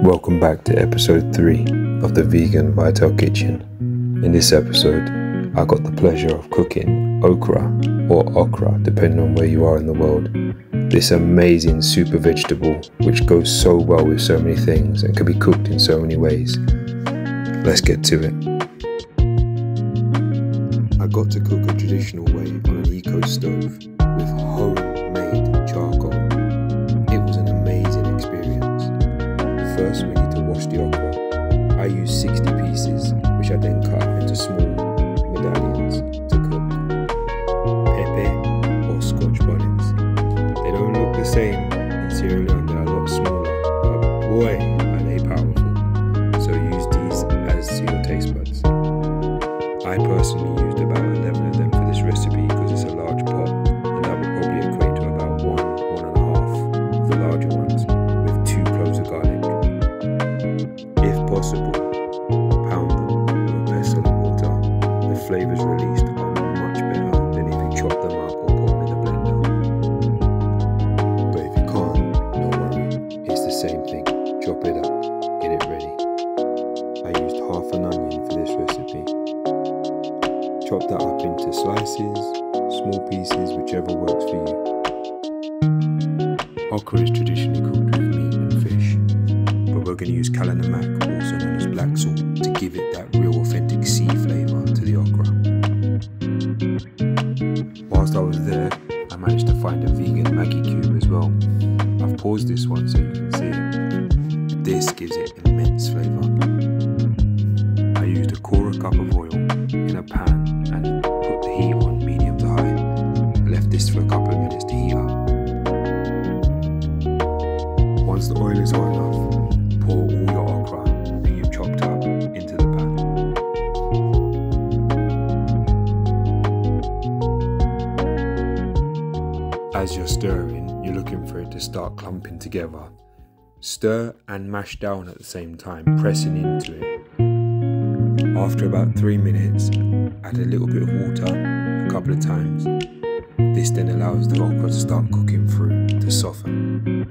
Welcome back to episode 3 of the Vegan Vital Kitchen. In this episode, I got the pleasure of cooking okra or okra, depending on where you are in the world. This amazing super vegetable which goes so well with so many things and can be cooked in so many ways. Let's get to it. I got to cook a traditional way on an eco stove with homemade charcoal. It was an amazing experience. First, we need to wash the okra. I use 60 pieces, which I then cut up into small medallions to cook. Pepper or Scotch bonnets. They don't look the same in Sierra Leone, they're a lot smaller, but boy are they powerful. So use these as to your taste buds. I personally used about 11 of them for this recipe because it's a large pot, and that would probably equate to about 1.5 of the larger ones with 2 cloves of garlic. If possible, pound them with a pestle and water. The flavours released are much better than if you chop them up or put them in the blender. But if you can't, no worry, it's the same thing. Chop it up, get it ready. I used half an onion for this recipe. Chop that up into slices, small pieces, whichever works for you. Okra is traditionally cooked with meat and fish, but we're going to use kalanamak, also known as black salt, to give it that real authentic sea flavour to the okra. Whilst I was there, I managed to find a vegan Maggi cube as well. I've paused this one so you can see it. This gives it immense flavour. I used a quarter cup of oil in a pan and put the heat on medium to high. I left this for a couple of minutes to heat up. Once the oil is hot enough, pour all your okra that you've chopped up into the pan. As you're stirring, you're looking for it to start clumping together. Stir and mash down at the same time, pressing into it. After about 3 minutes, add a little bit of water a couple of times. This then allows the okra to start cooking through to soften.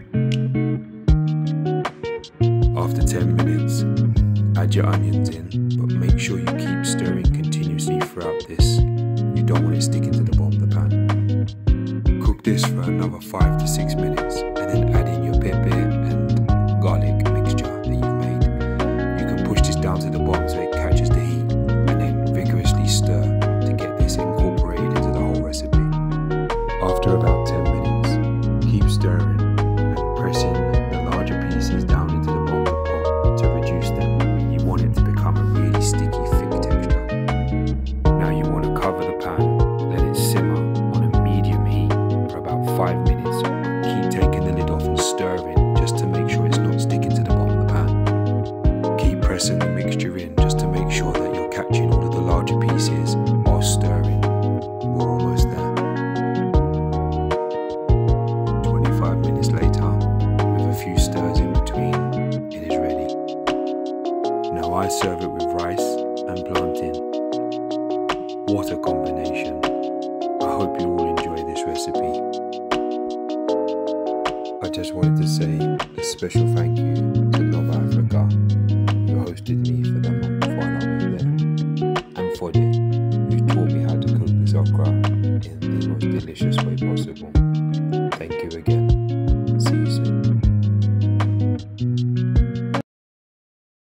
After 10 minutes, add your onions in, but make sure you keep stirring continuously throughout this. You don't want it sticking to the bottom of the pan. Cook this for another 5 to 6 minutes, and then add in your pepper and garlic mixture that you've made. You can push this down to the bottom so it catches the heat, and then vigorously stir to get this incorporated into the whole recipe. After about 10 minutes, keep stirring and pressing the larger pieces down into the bottom of the pot to reduce them. You want it to become a really sticky, thick texture. Now you want to cover the pan, let it simmer on a medium heat for about 5 minutes. Keep taking the lid off and stirring just to make sure it's not sticking to the bottom of the pan. Keep pressing the mixture in just to make sure that you're catching all of the larger pieces while stirring. We're almost there. 25 minutes later, with a few stirs in between, it is ready. Now I serve it with